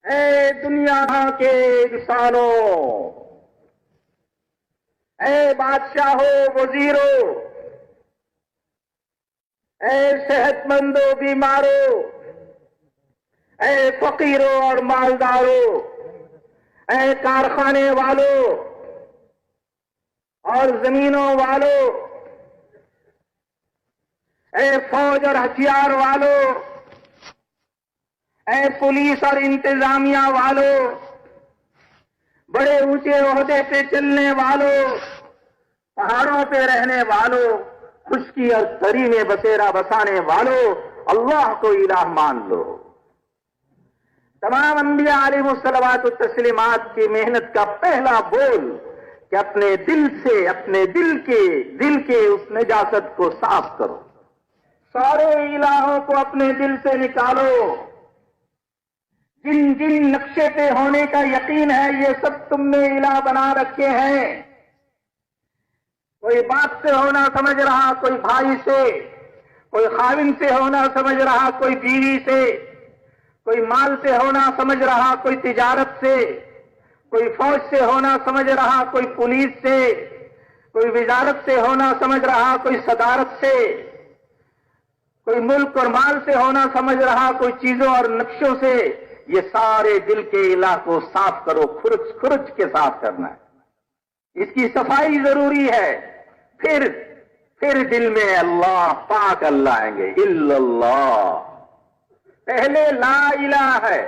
اے دنیا کے انسانوں، اے بادشاہوں، وزیروں، اے صحت مندوں، بیماروں، اے فقیروں اور مالداروں، اے کارخانے والوں اور زمینوں والوں، اے فوج اور ہتھیار والوں، اے پولیس اور انتظامیہ والوں، بڑے اونچے عہدے پہ چلنے والوں، پہاڑوں پہ رہنے والوں، خشکی اور تری میں بسیرا بسانے والوں، اللہ کو الہ مان لو۔ تمام انبیاء علیہ الصلوات والتسلیمات کی محنت کا پہلا بول کہ اپنے دل سے، اپنے دل کے اس نجاست کو صاف کرو، سارے الہوں کو اپنے دل سے نکالو، جن جن نقشے پہ ہونے کا یقین ہے یہ سب تم نے الہ بنا رکھے ہیں۔ کوئی باپ سے ہونا سمجھ رہا، کوئی بھائی سے، کوئی خاوند سے ہونا سمجھ رہا، کوئی بیوی سے، کوئی مال سے ہونا سمجھ رہا، کوئی تجارت سے، کوئی فوج سے ہونا سمجھ رہا، کوئی پولیس سے، کوئی وزارت سے ہونا سمجھ رہا، کوئی صدارت سے، کوئی ملک اور مال سے ہونا سمجھ رہا، کوئی چیزوں اور نقشوں سے۔ یہ سارے دل کے الہ کو صاف کرو، کھرچ کے صاف کرنا ہے، اس کی صفائی ضروری ہے۔ پھر دل میں اللہ، پاک اللہ آئیں گے، الا اللہ۔ پہلے لا الہ ہے،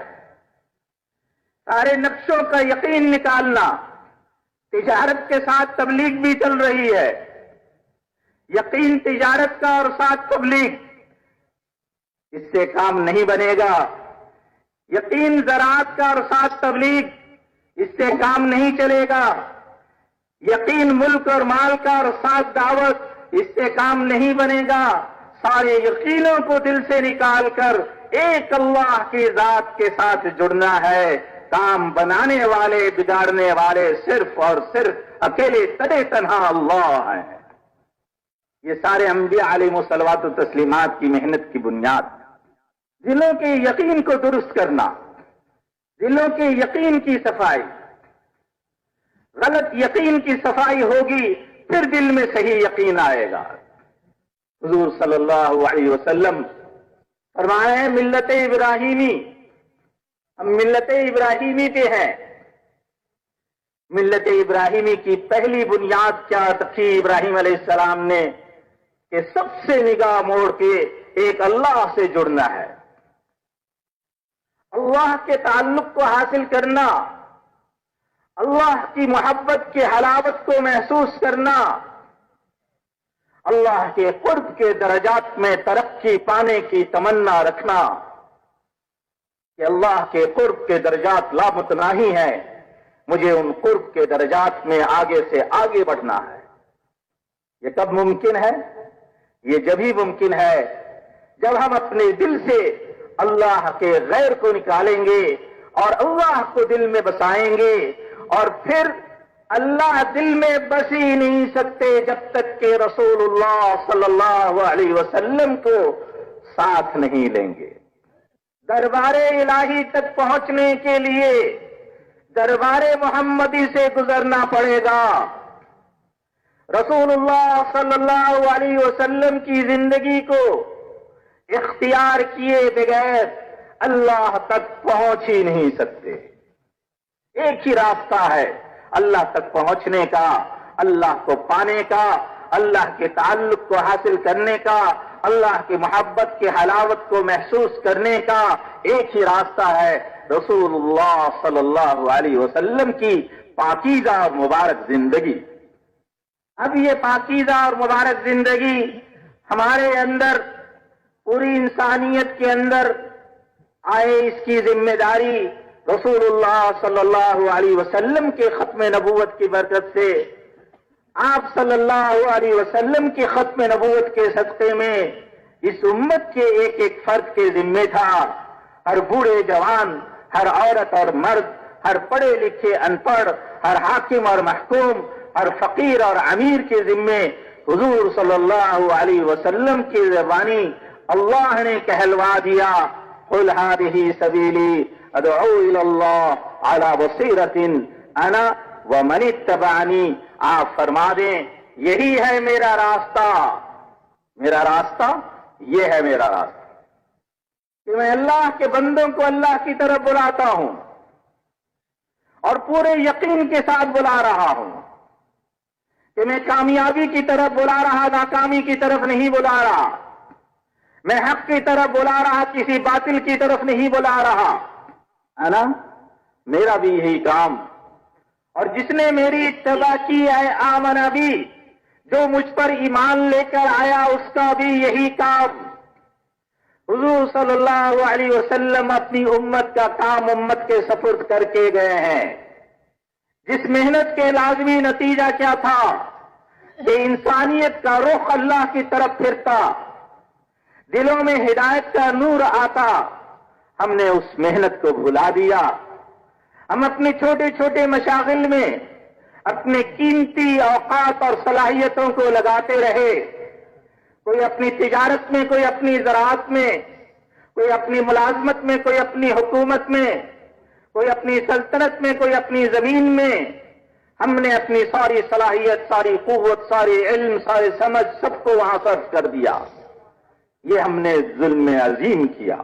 سارے نقشوں کا یقین نکالنا۔ تجارت کے ساتھ تبلیغ بھی چل رہی ہے، یقین تجارت کا اور ساتھ تبلیغ، اس سے کام نہیں بنے گا۔ یقین زراعت کا اور ساتھ تبلیغ، اس سے کام نہیں چلے گا۔ یقین ملک اور مال کا اور ساتھ دعوت، اس سے کام نہیں بنے گا۔ سارے یقینوں کو دل سے نکال کر ایک اللہ کی ذات کے ساتھ جڑنا ہے۔ کام بنانے والے، بگاڑنے والے صرف اور صرف اکیلے تنے تنہا اللہ ہیں۔ یہ سارے انبیاء علیہ الصلوات والتسلیمات کی محنت کی بنیاد۔ دلوں کے یقین کو درست کرنا، دلوں کے یقین کی صفائی۔ غلط یقین کی صفائی ہوگی، پھر دل میں صحیح یقین آئے گا۔ حضور صلی اللہ علیہ وسلم فرمائے ہیں ملت ابراہیمی، ہم ملت ابراہیمی پہ ہیں۔ ملت ابراہیمی کی پہلی بنیاد کیا رکھی ابراہیم علیہ السلام نے کہ سب سے نگاہ موڑ کے ایک اللہ سے جڑنا ہے، اللہ کے تعلق کو حاصل کرنا، اللہ کی محبت کی حلاوت کو محسوس کرنا، اللہ کے قرب کے درجات میں ترقی پانے کی تمنا رکھنا کہ اللہ کے قرب کے درجات لامتناہی ہیں، مجھے ان قرب کے درجات میں آگے سے آگے بڑھنا ہے۔ یہ کب ممکن ہے؟ یہ جبھی ممکن ہے جب ہم اپنے دل سے اللہ کے غیر کو نکالیں گے اور اللہ کو دل میں بسائیں گے، اور پھر اللہ دل میں بس ہی نہیں سکتے جب تک کہ رسول اللہ صلی اللہ علیہ وسلم کو ساتھ نہیں لیں گے۔ دربار الہی تک پہنچنے کے لیے دربار محمدی سے گزرنا پڑے گا۔ رسول اللہ صلی اللہ علیہ وسلم کی زندگی کو اختیار کیے بغیر اللہ تک پہنچ ہی نہیں سکتے۔ ایک ہی راستہ ہے اللہ تک پہنچنے کا، اللہ کو پانے کا، اللہ کے تعلق کو حاصل کرنے کا، اللہ کی محبت کی حلاوت کو محسوس کرنے کا۔ ایک ہی راستہ ہے رسول اللہ صلی اللہ علیہ وسلم کی پاکیزہ اور مبارک زندگی۔ اب یہ پاکیزہ اور مبارک زندگی ہمارے اندر، پوری انسانیت کے اندر آئے، اس کی ذمہ داری رسول اللہ صلی اللہ علیہ وسلم کے ختم نبوت کی برکت سے، آپ صلی اللہ علیہ وسلم کی ختم نبوت کے صدقے میں اس امت کے ایک ایک فرد کے ذمہ تھا۔ ہر بوڑھے جوان، ہر عورت اور مرد، ہر پڑھے لکھے ان پڑھ، ہر حاکم اور محکوم، ہر فقیر اور امیر کے ذمے حضور صلی اللہ علیہ وسلم کی زبانی اللہ نے کہلوا دیا، قل هذه سبیلی ادعو الی اللہ علی بصیرۃ انا ومن اتبعنی. آپ فرما دیں یہی ہے میرا راستہ، میرا راستہ یہ ہے میرا راستہ کہ میں اللہ کے بندوں کو اللہ کی طرف بلاتا ہوں اور پورے یقین کے ساتھ بلا رہا ہوں کہ میں کامیابی کی طرف بلا رہا، ناکامی کی طرف نہیں بلا رہا. میں حق کی طرف بلا رہا، کسی باطل کی طرف نہیں بلا رہا. انا میرا بھی یہی کام، اور جس نے میری اتباع کی ہے آمن بھی، جو مجھ پر ایمان لے کر آیا اس کا بھی یہی کام. حضور صلی اللہ علیہ وسلم اپنی امت کا کام امت کے سپرد کر کے گئے ہیں، جس محنت کے لازمی نتیجہ کیا تھا کہ انسانیت کا رخ اللہ کی طرف پھرتا، دلوں میں ہدایت کا نور آتا. ہم نے اس محنت کو بھلا دیا. ہم اپنے چھوٹے چھوٹے مشاغل میں اپنے قیمتی اوقات اور صلاحیتوں کو لگاتے رہے. کوئی اپنی تجارت میں، کوئی اپنی زراعت میں، کوئی اپنی ملازمت میں، کوئی اپنی حکومت میں، کوئی اپنی سلطنت میں، کوئی اپنی زمین میں. ہم نے اپنی ساری صلاحیت، ساری قوت، ساری علم، ساری سمجھ سب کو وہاں صرف کر دیا. یہ ہم نے ظلم عظیم کیا.